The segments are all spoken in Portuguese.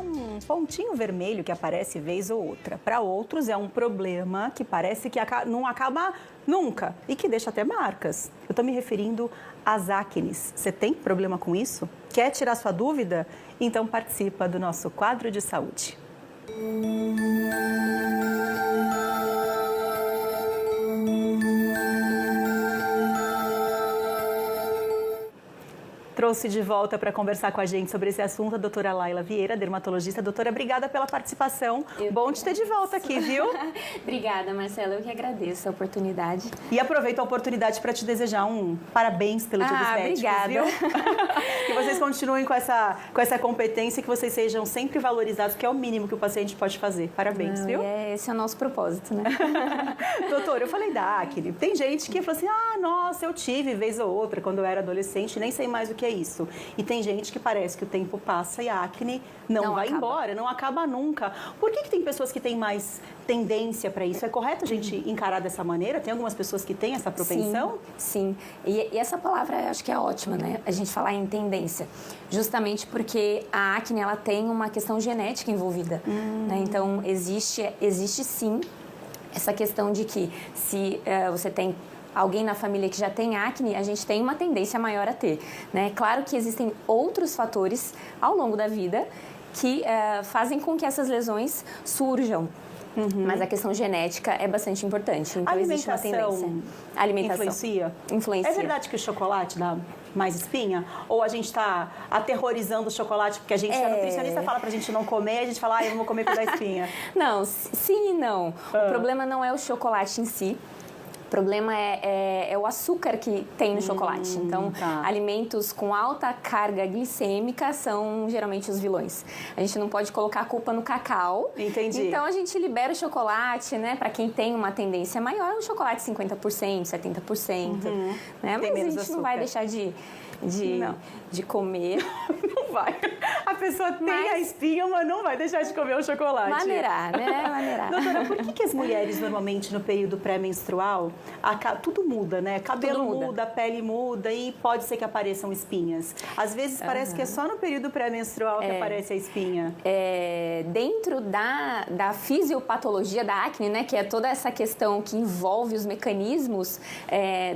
um pontinho vermelho que aparece vez ou outra. Para outros, é um problema que parece que não acaba nunca e que deixa até marcas. Eu estou me referindo às acnes. Você tem problema com isso? Quer tirar sua dúvida? Então participa do nosso quadro de saúde. Trouxe de volta para conversar com a gente sobre esse assunto a doutora Laila Vieira, dermatologista. Doutora, obrigada pela participação. Bom te ter de volta aqui, viu? Obrigada, Marcela. Eu que agradeço a oportunidade. E aproveito a oportunidade para te desejar um parabéns pelo Dia dos Médicos, obrigada. Viu? Que vocês continuem com essa competência, que vocês sejam sempre valorizados, que é o mínimo que o paciente pode fazer. Parabéns, viu? Esse é o nosso propósito, né? Doutora, eu falei da acne. Tem gente que fala assim, nossa, eu tive vez ou outra quando eu era adolescente, nem sei mais o que é isso. E tem gente que parece que o tempo passa e a acne não vai embora, não acaba nunca. Por que tem pessoas que têm mais tendência para isso? É correto a gente encarar dessa maneira? Tem algumas pessoas que têm essa propensão? Sim. E essa palavra eu acho que é ótima, né? A gente falar em tendência. Justamente porque a acne, ela tem uma questão genética envolvida. Né? Então, existe sim essa questão de que se você tem alguém na família que já tem acne, a gente tem uma tendência maior a ter, né? Claro que existem outros fatores ao longo da vida que fazem com que essas lesões surjam. Mas a questão genética é bastante importante. Então, existe uma tendência. A alimentação influencia? É verdade que o chocolate dá mais espinha? Ou a gente está aterrorizando o chocolate porque a nutricionista fala pra gente não comer, a gente fala, eu não vou comer porque dá espinha? Não, sim e não. O problema não é o chocolate em si. O problema é o açúcar que tem no chocolate. Então, alimentos com alta carga glicêmica são geralmente os vilões. A gente não pode colocar a culpa no cacau. Entendi. Então, a gente libera o chocolate, né? Para quem tem uma tendência maior, um chocolate 50%, 70%. Né? Mas a gente açúcar. Não vai deixar de comer. Não vai. A pessoa tem a espinha, mas não vai deixar de comer o chocolate. Maneirar, né? Maneirar. Doutora, por que as mulheres normalmente no período pré-menstrual, tudo muda, né? Cabelo muda, a pele muda e pode ser que apareçam espinhas. Às vezes parece que é só no período pré-menstrual que aparece a espinha. Dentro da fisiopatologia da acne, né? Que é toda essa questão que envolve os mecanismos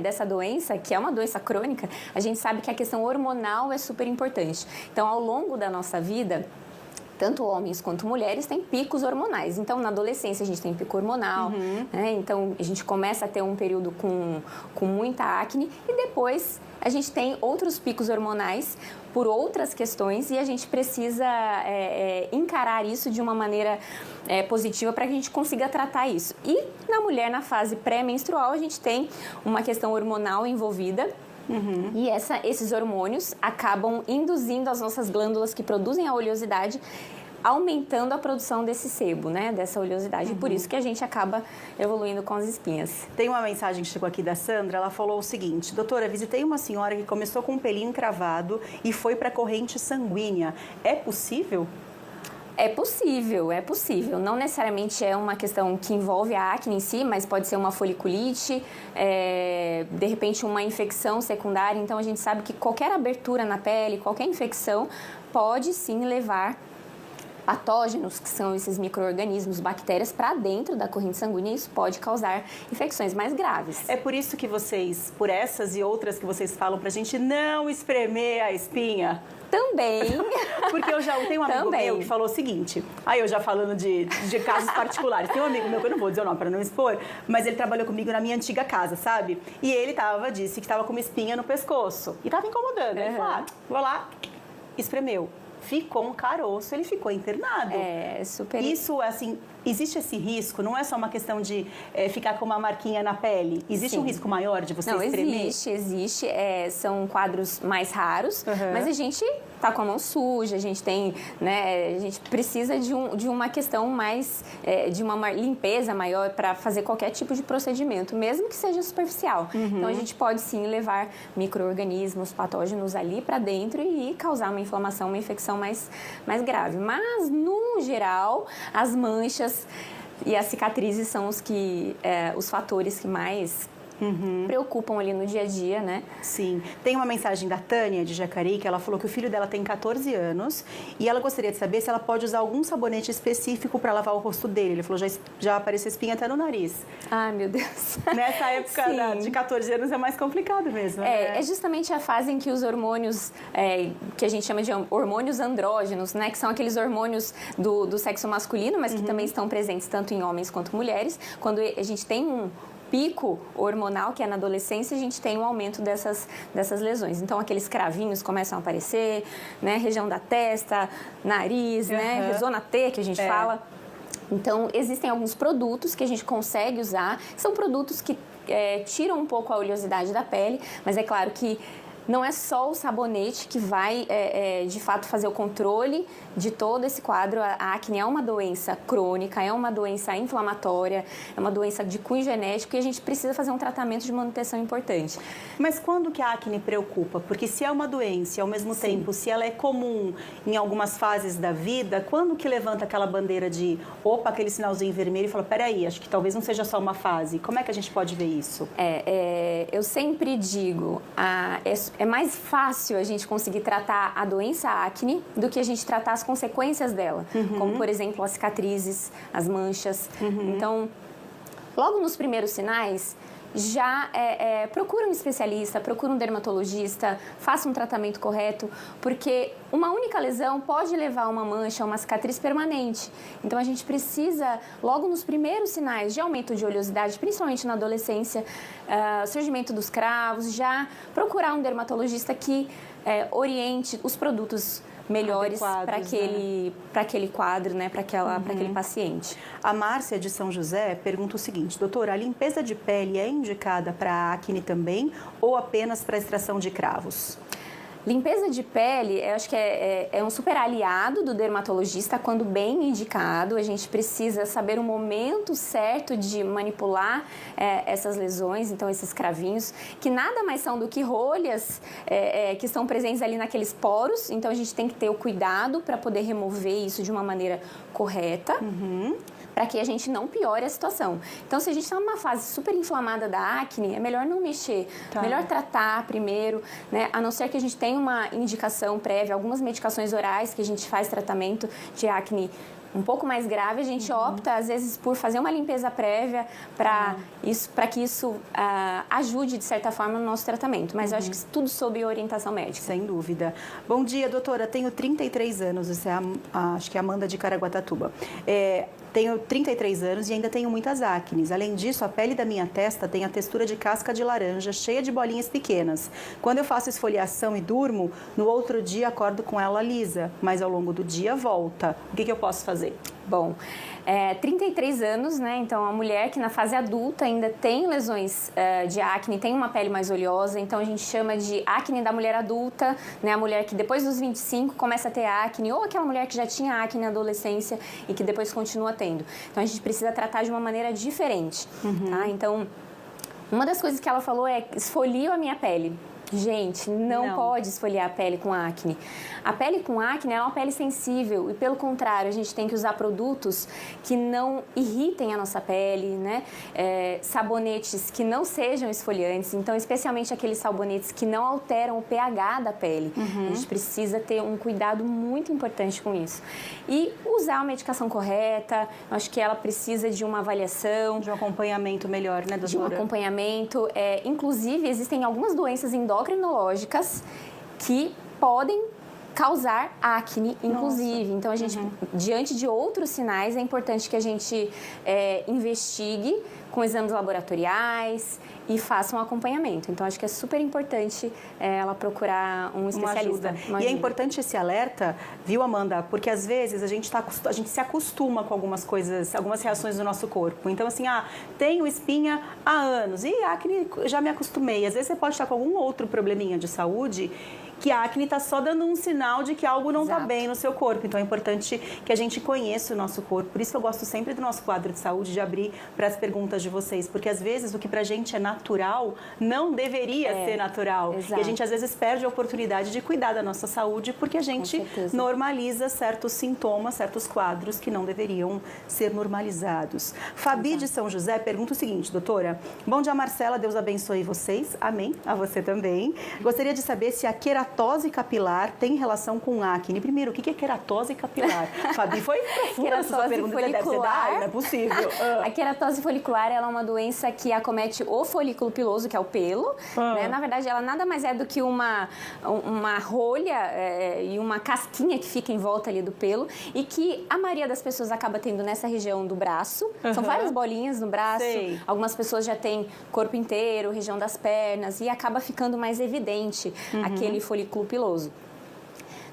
dessa doença, que é uma doença crônica, a gente sabe que a questão hormonal é super importante. Então, ao longo da nossa vida, tanto homens quanto mulheres têm picos hormonais. Então, na adolescência, a gente tem pico hormonal, né? Então, a gente começa a ter um período com muita acne e depois a gente tem outros picos hormonais por outras questões e a gente precisa encarar isso de uma maneira positiva para que a gente consiga tratar isso. E na mulher, na fase pré-menstrual, a gente tem uma questão hormonal envolvida. E esses hormônios acabam induzindo as nossas glândulas que produzem a oleosidade, aumentando a produção desse sebo, né? Dessa oleosidade. E por isso que a gente acaba evoluindo com as espinhas. Tem uma mensagem que chegou aqui da Sandra, ela falou o seguinte: doutora, visitei uma senhora que começou com um pelinho encravado e foi para a corrente sanguínea. É possível? É possível. Não necessariamente é uma questão que envolve a acne em si, mas pode ser uma foliculite, de repente uma infecção secundária. Então, a gente sabe que qualquer abertura na pele, qualquer infecção, pode sim levar patógenos, que são esses micro-organismos, bactérias, para dentro da corrente sanguínea e isso pode causar infecções mais graves. É por isso que vocês, por essas e outras que vocês falam pra gente não espremer a espinha? Também. Porque eu já tenho um amigo meu que falou o seguinte, aí eu já falando de casos particulares, tem um amigo meu, que eu não vou dizer o nome para não expor, mas ele trabalhou comigo na minha antiga casa, sabe? E ele disse que estava com uma espinha no pescoço e estava incomodando. Ele falou, vou lá, espremeu. Ficou um caroço, ele ficou internado. Super. Isso, assim, existe esse risco? Não é só uma questão de ficar com uma marquinha na pele? Existe um risco maior de você espremer? Não, existe. São quadros mais raros, mas a gente tá com a mão suja, a gente tem, né, a gente precisa de uma questão mais, de uma limpeza maior para fazer qualquer tipo de procedimento, mesmo que seja superficial. Então, a gente pode sim levar micro-organismos, patógenos ali para dentro e causar uma inflamação, uma infecção mais grave. Mas, no geral, as manchas e as cicatrizes são os fatores que mais preocupam ali no dia a dia, né? Sim. Tem uma mensagem da Tânia, de Jacareí, que ela falou que o filho dela tem 14 anos e ela gostaria de saber se ela pode usar algum sabonete específico para lavar o rosto dele. Ele falou, já apareceu espinha até no nariz. Ai, meu Deus. Nessa época de 14 anos é mais complicado mesmo, né? É justamente a fase em que os hormônios, que a gente chama de hormônios andrógenos, né? Que são aqueles hormônios do sexo masculino, mas que também estão presentes tanto em homens quanto mulheres. Quando a gente tem um pico hormonal, que é na adolescência, a gente tem um aumento dessas lesões. Então, aqueles cravinhos começam a aparecer, né? Região da testa, nariz, né? Zona T, que a gente fala. Então, existem alguns produtos que a gente consegue usar. São produtos que tiram um pouco a oleosidade da pele, mas é claro que não é só o sabonete que vai, de fato, fazer o controle de todo esse quadro. A acne é uma doença crônica, é uma doença inflamatória, é uma doença de cunho genético e a gente precisa fazer um tratamento de manutenção importante. Mas quando que a acne preocupa? Porque se é uma doença e, ao mesmo tempo, se ela é comum em algumas fases da vida, quando que levanta aquela bandeira de, opa, aquele sinalzinho vermelho e fala, peraí, acho que talvez não seja só uma fase. Como é que a gente pode ver isso? Eu sempre digo, é mais fácil a gente conseguir tratar a doença acne do que a gente tratar as consequências dela, como, por exemplo, as cicatrizes, as manchas. Então, logo nos primeiros sinais, já procura um especialista, procura um dermatologista, faça um tratamento correto, porque uma única lesão pode levar a uma mancha, a uma cicatriz permanente. Então, a gente precisa, logo nos primeiros sinais de aumento de oleosidade, principalmente na adolescência, surgimento dos cravos, já procurar um dermatologista que oriente os produtos melhores para aquele quadro, né, para aquele paciente. A Márcia de São José pergunta o seguinte, doutora, a limpeza de pele é indicada para acne também ou apenas para extração de cravos? Limpeza de pele, eu acho que é um super aliado do dermatologista quando bem indicado. A gente precisa saber o momento certo de manipular essas lesões, então esses cravinhos, que nada mais são do que rolhas que estão presentes ali naqueles poros. Então a gente tem que ter o cuidado para poder remover isso de uma maneira correta. Para que a gente não piore a situação. Então, se a gente está numa fase super inflamada da acne, é melhor não mexer. Melhor tratar primeiro, né? A não ser que a gente tenha uma indicação prévia, algumas medicações orais que a gente faz tratamento de acne um pouco mais grave, a gente opta, às vezes, por fazer uma limpeza prévia para que isso ajude, de certa forma, no nosso tratamento. Mas eu acho que tudo sob orientação médica. Sem dúvida. Bom dia, doutora. Tenho 33 anos, isso é acho que é a Amanda de Caraguatatuba. Tenho 33 anos e ainda tenho muitas acnes. Além disso, a pele da minha testa tem a textura de casca de laranja, cheia de bolinhas pequenas. Quando eu faço esfoliação e durmo, no outro dia acordo com ela lisa, mas ao longo do dia volta. O que eu posso fazer? Bom, 33 anos, né? Então, a mulher que na fase adulta ainda tem lesões de acne, tem uma pele mais oleosa, então a gente chama de acne da mulher adulta, né? A mulher que depois dos 25 começa a ter acne, ou aquela mulher que já tinha acne na adolescência e que depois continua tendo. Então, a gente precisa tratar de uma maneira diferente, tá? Então, uma das coisas que ela falou é: esfolio a minha pele. Gente, não pode esfoliar a pele com acne. A pele com acne é uma pele sensível e, pelo contrário, a gente tem que usar produtos que não irritem a nossa pele, né? Sabonetes que não sejam esfoliantes, então, especialmente aqueles sabonetes que não alteram o pH da pele. A gente precisa ter um cuidado muito importante com isso. E usar a medicação correta, acho que ela precisa de uma avaliação. De um acompanhamento melhor, né, doutora? De um acompanhamento. Inclusive, existem algumas doenças endocrinológicas que podem causar acne, inclusive. Então, a gente, diante de outros sinais, é importante que a gente investigue com exames laboratoriais e faça um acompanhamento. Então, acho que é super importante ela procurar um especialista. Uma ajuda. E é importante esse alerta, viu, Amanda? Porque, às vezes, a gente se acostuma com algumas coisas, algumas reações do nosso corpo. Então, assim, tenho espinha há anos e acne já me acostumei. Às vezes, você pode estar com algum outro probleminha de saúde que a acne está só dando um sinal de que algo não está bem no seu corpo. Então é importante que a gente conheça o nosso corpo. Por isso que eu gosto sempre do nosso quadro de saúde, de abrir para as perguntas de vocês, porque às vezes o que pra gente é natural não deveria ser natural. Exato. E a gente às vezes perde a oportunidade de cuidar da nossa saúde porque a gente normaliza certos sintomas, certos quadros que não deveriam ser normalizados. Fabi de São José pergunta o seguinte, doutora: bom dia, Marcela, Deus abençoe vocês. Amém. A você também. Gostaria de saber se a queratose capilar tem relação com acne. Primeiro, o que é queratose capilar? Fabi, foi profunda essa sua pergunta. Deve ser da área, não é possível. A queratose folicular ela é uma doença que acomete o folículo piloso, que é o pelo. Né? Na verdade, ela nada mais é do que uma rolha e uma casquinha que fica em volta ali do pelo e que a maioria das pessoas acaba tendo nessa região do braço. São várias bolinhas no braço. Sei. Algumas pessoas já têm corpo inteiro, região das pernas e acaba ficando mais evidente aquele folículo piloso.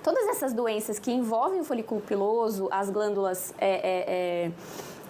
Todas essas doenças que envolvem o folículo piloso, as glândulas,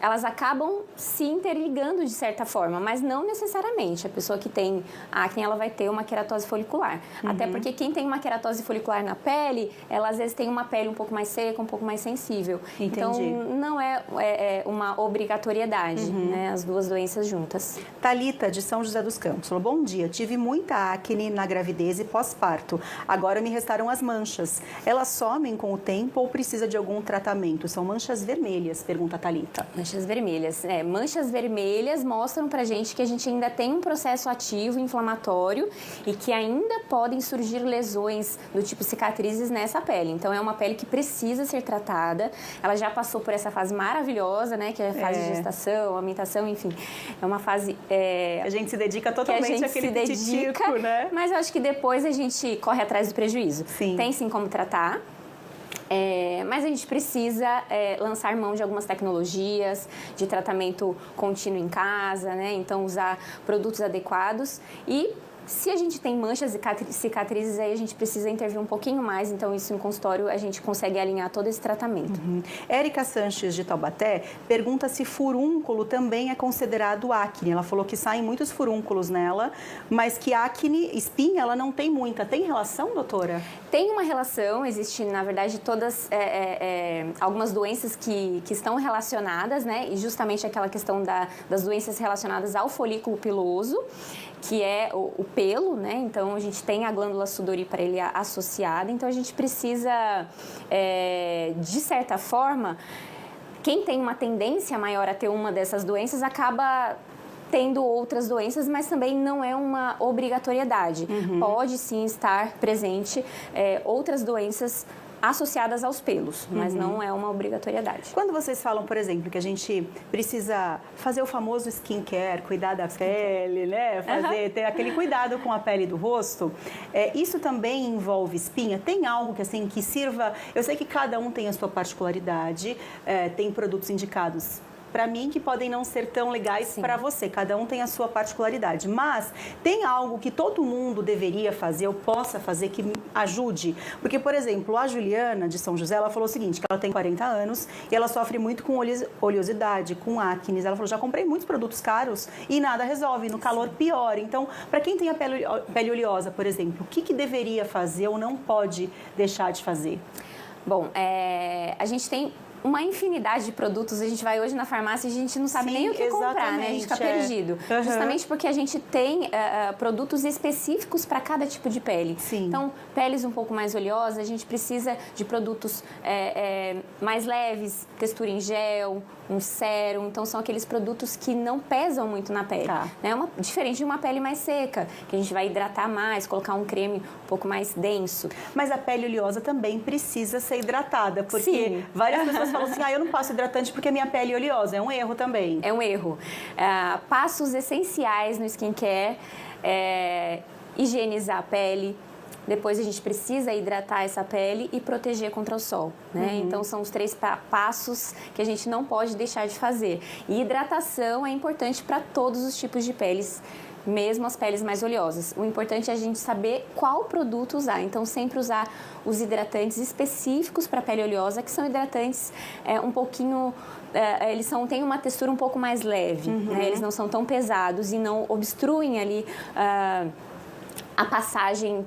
elas acabam se interligando de certa forma, mas não necessariamente. A pessoa que tem acne, ela vai ter uma queratose folicular. Até porque quem tem uma queratose folicular na pele, ela às vezes tem uma pele um pouco mais seca, um pouco mais sensível. Entendi. Então, não é uma obrigatoriedade, né, as duas doenças juntas. Talita, de São José dos Campos, falou: bom dia, tive muita acne na gravidez e pós-parto. Agora me restaram as manchas. Elas somem com o tempo ou precisa de algum tratamento? São manchas vermelhas, pergunta a Talita. Manchas vermelhas. Manchas vermelhas mostram pra gente que a gente ainda tem um processo ativo inflamatório e que ainda podem surgir lesões do tipo cicatrizes nessa pele. Então, é uma pele que precisa ser tratada. Ela já passou por essa fase maravilhosa, né? Que é a fase de gestação, amamentação, enfim. É uma fase... a gente se dedica totalmente àquele pititico, né? Mas eu acho que depois a gente corre atrás do prejuízo. Sim. Tem sim como tratar. Mas a gente precisa lançar mão de algumas tecnologias de tratamento contínuo em casa, né? Então, usar produtos adequados e... se a gente tem manchas e cicatrizes, aí a gente precisa intervir um pouquinho mais. Então, isso em consultório, a gente consegue alinhar todo esse tratamento. Érica Sanches, de Taubaté, pergunta se furúnculo também é considerado acne. Ela falou que saem muitos furúnculos nela, mas que acne, espinha, ela não tem muita. Tem relação, doutora? Tem uma relação, existe, na verdade, todas algumas doenças que estão relacionadas, né? E justamente aquela questão das doenças relacionadas ao folículo piloso, que é o pelo, né? Então, a gente tem a glândula sudorípara associada. Então, a gente precisa, de certa forma, quem tem uma tendência maior a ter uma dessas doenças acaba tendo outras doenças, mas também não é uma obrigatoriedade. Pode, sim, estar presente outras doenças associadas aos pelos, mas não é uma obrigatoriedade. Quando vocês falam, por exemplo, que a gente precisa fazer o famoso skincare, cuidar da pele, né? Ter aquele cuidado com a pele do rosto, isso também envolve espinha? Tem algo que, assim, que sirva... Eu sei que cada um tem a sua particularidade, tem produtos indicados para mim que podem não ser tão legais para você. Cada um tem a sua particularidade. Mas tem algo que todo mundo deveria fazer ou possa fazer que ajude? Porque, por exemplo, a Juliana, de São José, ela falou o seguinte, que ela tem 40 anos e ela sofre muito com oleosidade, com acne. Ela falou, já comprei muitos produtos caros e nada resolve. No calor, pior. Então, para quem tem a pele oleosa, por exemplo, o que deveria fazer ou não pode deixar de fazer? Bom, a gente tem uma infinidade de produtos. A gente vai hoje na farmácia e a gente não sabe nem o que comprar, né? A gente fica perdido. Justamente porque a gente tem produtos específicos para cada tipo de pele. Sim. Então, peles um pouco mais oleosas, a gente precisa de produtos mais leves, textura em gel, um sérum. Então, são aqueles produtos que não pesam muito na pele. Né? Diferente de uma pele mais seca, que a gente vai hidratar mais, colocar um creme um pouco mais denso. Mas a pele oleosa também precisa ser hidratada, porque várias pessoas falam assim, eu não passo hidratante porque a minha pele é oleosa. É um erro também. É um erro. Passos essenciais no skincare, higienizar a pele. Depois a gente precisa hidratar essa pele e proteger contra o sol, né? Então são os 3 passos que a gente não pode deixar de fazer. E hidratação é importante para todos os tipos de peles, mesmo as peles mais oleosas. O importante é a gente saber qual produto usar. Então, sempre usar os hidratantes específicos para a pele oleosa, que são hidratantes um pouquinho... eles têm uma textura um pouco mais leve, né? Eles não são tão pesados e não obstruem ali... a passagem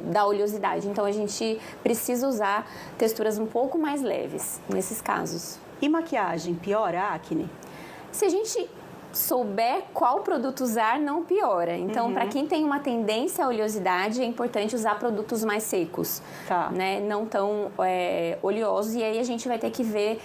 da oleosidade. Então, a gente precisa usar texturas um pouco mais leves nesses casos. E maquiagem piora a acne? Se a gente souber qual produto usar, não piora. Então, para quem tem uma tendência à oleosidade, é importante usar produtos mais secos, né? Não tão oleosos. E aí a gente vai ter que ver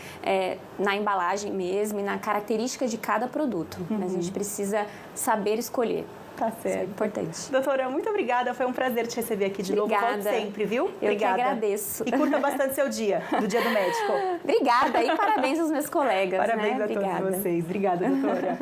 na embalagem mesmo e na característica de cada produto. Mas a gente precisa saber escolher. Tá certo. Isso é importante. Doutora, muito obrigada. Foi um prazer te receber aqui de novo. Volte sempre, viu? Eu que agradeço. E curta bastante seu dia, do Dia do Médico. Obrigada e parabéns aos meus colegas. Parabéns né? a todos vocês. Obrigada, doutora.